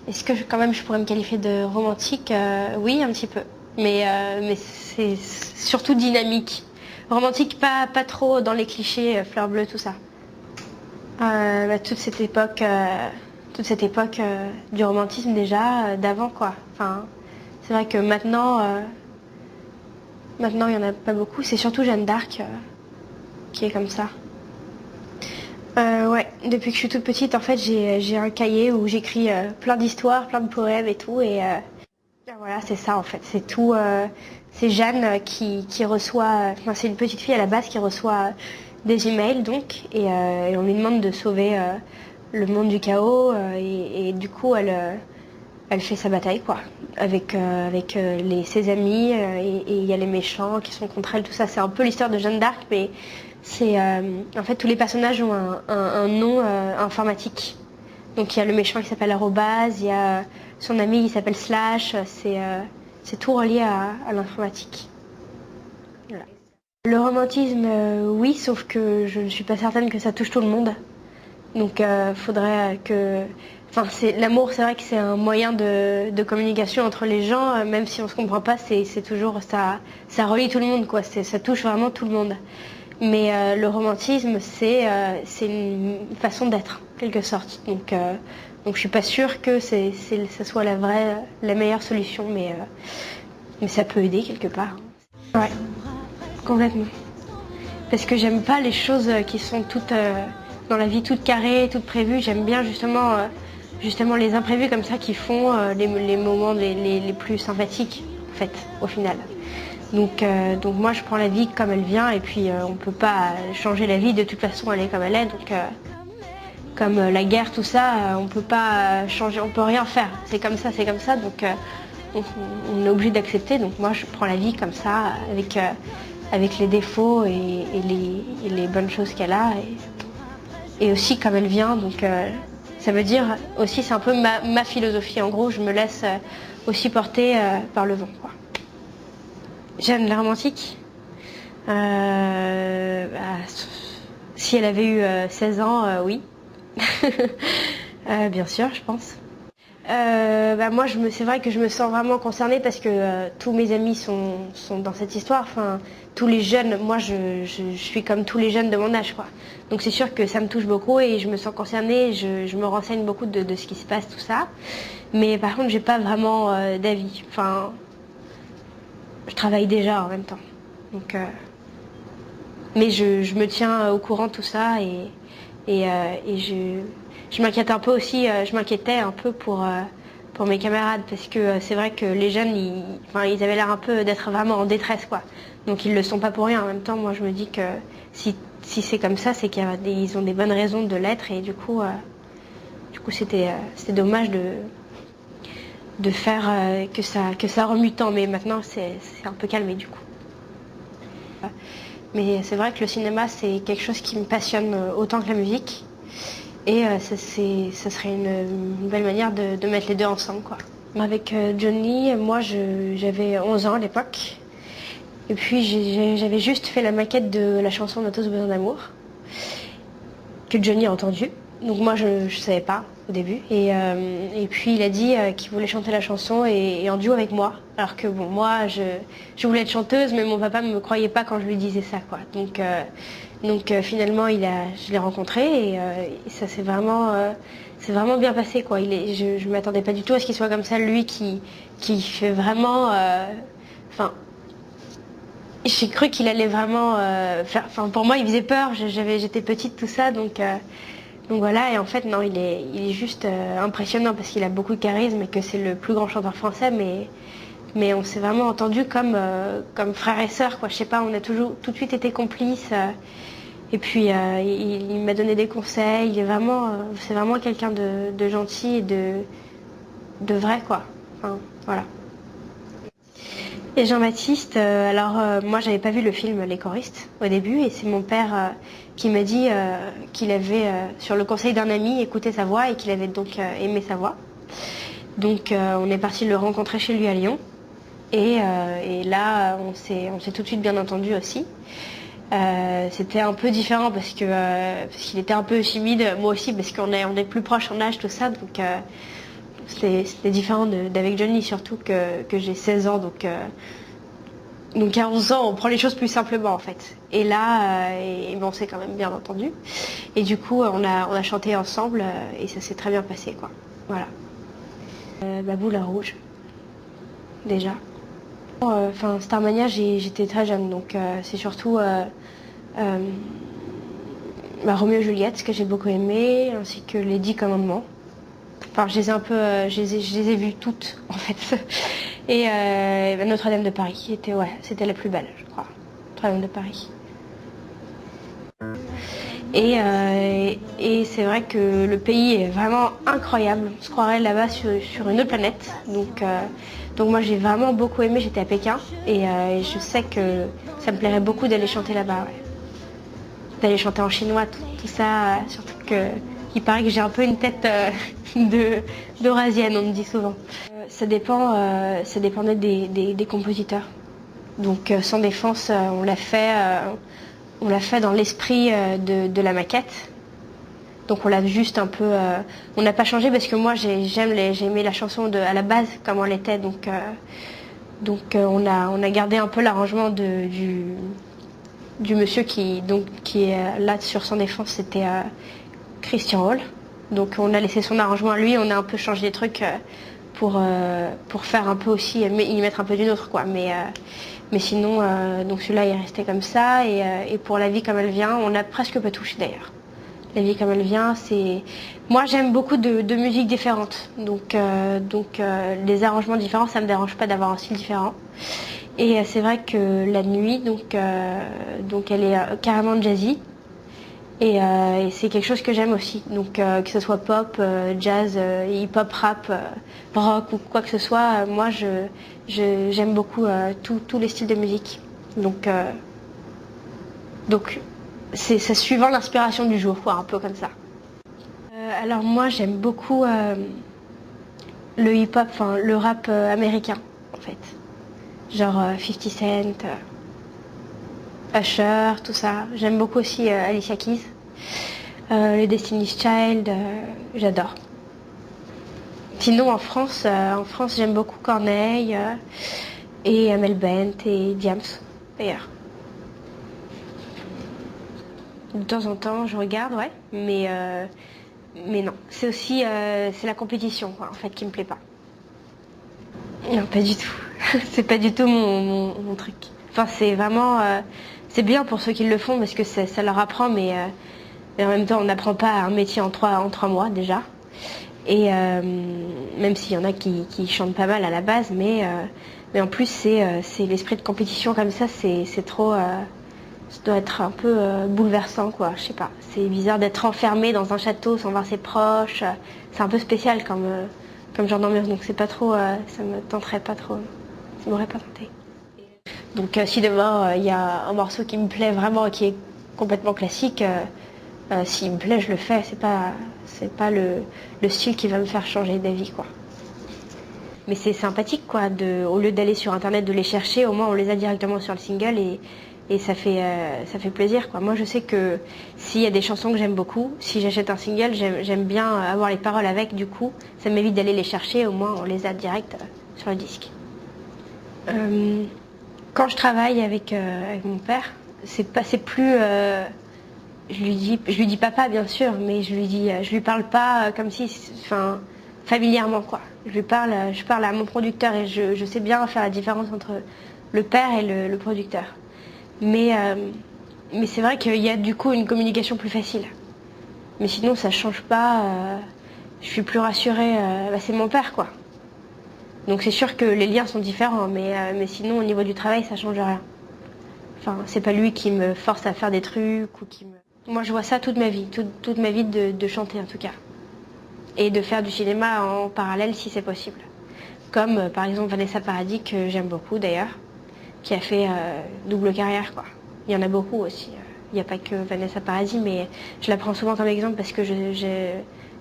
Est-ce que quand même je pourrais me qualifier de romantique? Oui, un petit peu. Mais c'est surtout dynamique. Romantique, pas trop dans les clichés, fleurs bleues, tout ça. Toute cette époque du romantisme déjà, d'avant quoi. Enfin, c'est vrai que maintenant il n'y en a pas beaucoup. C'est surtout Jeanne d'Arc qui est comme ça. Ouais, depuis que je suis toute petite, en fait, j'ai un cahier où j'écris plein d'histoires, plein de poèmes et tout. Ben voilà, c'est ça en fait. C'est tout. C'est Jeanne qui reçoit. Enfin, c'est une petite fille à la base qui reçoit des emails donc, et on lui demande de sauver le monde du chaos. Et du coup, elle fait sa bataille quoi, avec ses amis. Et il y a les méchants qui sont contre elle. Tout ça, c'est un peu l'histoire de Jeanne d'Arc, mais c'est en fait tous les personnages ont un nom informatique. Donc il y a le méchant qui s'appelle Arrobase, il y a son ami qui s'appelle Slash, c'est tout relié à l'informatique. Voilà. Le romantisme, oui, sauf que je ne suis pas certaine que ça touche tout le monde. Donc faudrait que... Enfin, l'amour, c'est vrai que c'est un moyen de communication entre les gens, même si on se comprend pas, c'est toujours... Ça relie tout le monde, quoi. Ça touche vraiment tout le monde. Mais le romantisme, c'est une façon d'être, en quelque sorte. Donc je suis pas sûre que ça soit la meilleure solution, mais ça peut aider quelque part. Ouais, complètement. Parce que j'aime pas les choses qui sont toutes dans la vie toutes carrées, toutes prévues. J'aime bien justement les imprévus comme ça qui font les moments les plus sympathiques, en fait, au final. Donc moi je prends la vie comme elle vient et puis on peut pas changer la vie, de toute façon elle est comme elle est. Comme la guerre, tout ça, on peut pas changer, on peut rien faire. C'est comme ça, donc on est obligé d'accepter. Donc moi je prends la vie comme ça, avec les défauts et les bonnes choses qu'elle a, et aussi comme elle vient. Donc ça veut dire aussi, c'est un peu ma philosophie. En gros, je me laisse aussi porter par le vent, quoi. J'aime la romantique. Bah, si elle avait eu 16 ans, oui. Bien sûr, je pense. Bah moi, c'est vrai que je me sens vraiment concernée parce que tous mes amis sont dans cette histoire. Enfin, tous les jeunes, moi, je suis comme tous les jeunes de mon âge, quoi. Donc c'est sûr que ça me touche beaucoup et je me sens concernée. Je me renseigne beaucoup de ce qui se passe, tout ça. Mais par contre, j'ai pas vraiment d'avis. Enfin, je travaille déjà en même temps. Donc, mais je me tiens au courant de tout ça et je m'inquiète un peu aussi, je m'inquiétais un peu pour mes camarades parce que c'est vrai que les jeunes, enfin, ils avaient l'air un peu d'être vraiment en détresse, quoi. Donc ils le sont pas pour rien. En même temps, moi je me dis que si c'est comme ça, c'est qu'ils ont des bonnes raisons de l'être et du coup c'était dommage de faire que ça remue tant. Mais maintenant c'est un peu calmé du coup. Mais c'est vrai que le cinéma, c'est quelque chose qui me passionne autant que la musique. Et ça serait une belle manière de mettre les deux ensemble, quoi. Avec Johnny, moi, j'avais 11 ans à l'époque. Et puis, j'avais juste fait la maquette de la chanson On a tous besoin d'amour, que Johnny a entendue. Donc moi, je ne savais pas au début. Et puis, il a dit qu'il voulait chanter la chanson et en duo avec moi. Alors que bon, moi, je voulais être chanteuse, mais mon papa ne me croyait pas quand je lui disais ça, quoi. Donc finalement, je l'ai rencontré et ça c'est vraiment bien passé, quoi. Je ne m'attendais pas du tout à ce qu'il soit comme ça, lui qui fait vraiment... Enfin, j'ai cru qu'il allait vraiment faire... Enfin, pour moi, il faisait peur, j'étais petite, tout ça, donc voilà. Et en fait, non, il est juste impressionnant parce qu'il a beaucoup de charisme et que c'est le plus grand chanteur français, mais on s'est vraiment entendu comme frère et sœur, quoi. Je sais pas, on a toujours tout de suite été complices. Et puis il m'a donné des conseils. C'est vraiment quelqu'un de gentil et de vrai, quoi. Enfin, voilà. Et Jean-Baptiste, alors moi j'avais pas vu le film Les choristes au début et c'est mon père qui m'a dit qu'il avait, sur le conseil d'un ami, écouté sa voix et qu'il avait donc aimé sa voix. Donc on est parti le rencontrer chez lui à Lyon et là on s'est tout de suite bien entendu aussi. C'était un peu différent parce qu'il était un peu timide, moi aussi parce on est plus proches en âge, tout ça. C'était différent d'avec Johnny, surtout que j'ai 16 ans, donc à 11 ans, on prend les choses plus simplement en fait. Et là, on s'est quand même bien entendu. Et du coup, on a chanté ensemble et ça s'est très bien passé, quoi. Voilà. Boule à rouge, déjà. Enfin, Starmania, j'étais très jeune, donc c'est surtout Roméo et Juliette, que j'ai beaucoup aimé, ainsi que les 10 commandements. Enfin, je les ai un peu, je les ai vues toutes, en fait. Et Notre-Dame de Paris, c'était la plus belle, je crois. Notre-Dame de Paris. Et c'est vrai que le pays est vraiment incroyable. On se croirait là-bas sur une autre planète. Donc moi j'ai vraiment beaucoup aimé, j'étais à Pékin. Et je sais que ça me plairait beaucoup d'aller chanter là-bas. Ouais. D'aller chanter en chinois, tout ça. Surtout qu'il paraît que j'ai un peu une tête d'Eurasienne, on me dit souvent. Ça dépendait des compositeurs. Donc Sans Défense, on l'a fait dans l'esprit de la maquette. Donc on l'a juste un peu... on n'a pas changé parce que moi j'ai aimé la chanson à la base comme elle était. On a gardé un peu l'arrangement du monsieur qui est là sur Sans Défense, c'était Christian Hall. Donc on a laissé son arrangement à lui, on a un peu changé les trucs pour faire un peu aussi, y mettre un peu du nôtre, quoi. Mais sinon, donc celui-là est resté comme ça. Et pour La vie comme elle vient, on n'a presque pas touché d'ailleurs. La vie comme elle vient, c'est... Moi j'aime beaucoup de musiques différentes. Donc les arrangements différents, ça me dérange pas d'avoir un style différent. Et c'est vrai que La nuit, donc elle est carrément jazzy. Et c'est quelque chose que j'aime aussi. Donc que ce soit pop, jazz, hip-hop, rap, rock ou quoi que ce soit, moi j'aime beaucoup tous les styles de musique. Donc c'est suivant l'inspiration du jour, quoi, un peu comme ça. Alors moi j'aime beaucoup le hip-hop, enfin le rap américain en fait. Genre 50 Cent, Usher, tout ça. J'aime beaucoup aussi Alicia Keys. Les Destiny's Child, j'adore. Sinon en France j'aime beaucoup Corneille et Amel Bent et Diams d'ailleurs. De temps en temps je regarde, ouais, mais non. C'est aussi c'est la compétition quoi, en fait qui me plaît pas. Non, pas du tout. C'est pas du tout mon truc. Enfin c'est vraiment c'est bien pour ceux qui le font parce que ça leur apprend, mais en même temps on n'apprend pas un métier en trois mois déjà. Et même s'il y en a qui chantent pas mal à la base, mais en plus c'est l'esprit de compétition comme ça, c'est trop... ça doit être un peu bouleversant, quoi, je sais pas. C'est bizarre d'être enfermé dans un château sans voir ses proches. C'est un peu spécial comme genre d'ambiance, donc c'est pas trop... ça me tenterait pas trop. Ça m'aurait pas tenté. Donc si demain il y a un morceau qui me plaît vraiment, qui est complètement classique, s'il me plaît, je le fais. C'est pas le style qui va me faire changer d'avis, quoi. Mais c'est sympathique, quoi, au lieu d'aller sur internet, de les chercher, au moins on les a directement sur le single et ça fait plaisir, quoi. Moi je sais que s'il y a des chansons que j'aime beaucoup, si j'achète un single, j'aime bien avoir les paroles avec, du coup ça m'évite d'aller les chercher, au moins on les a direct sur le disque. Quand je travaille avec mon père, c'est plus... je lui dis papa bien sûr, mais je lui parle pas comme si, enfin, familièrement quoi. Je parle à mon producteur et je sais bien faire la différence entre le père et le producteur. Mais c'est vrai qu'il y a du coup une communication plus facile. Mais sinon ça change pas. Je suis plus rassurée. C'est mon père quoi. Donc c'est sûr que les liens sont différents, mais sinon au niveau du travail ça change rien. Enfin c'est pas lui qui me force à faire des trucs ou qui me... Moi, je vois ça toute ma vie de chanter en tout cas. Et de faire du cinéma en parallèle si c'est possible. Comme par exemple Vanessa Paradis, que j'aime beaucoup d'ailleurs, qui a fait double carrière, quoi. Il y en a beaucoup aussi. Il n'y a pas que Vanessa Paradis, mais je la prends souvent comme exemple parce que je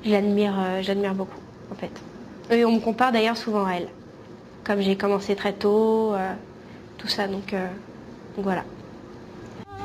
l'admire beaucoup, en fait. Et on me compare d'ailleurs souvent à elle. Comme j'ai commencé très tôt, tout ça, donc voilà.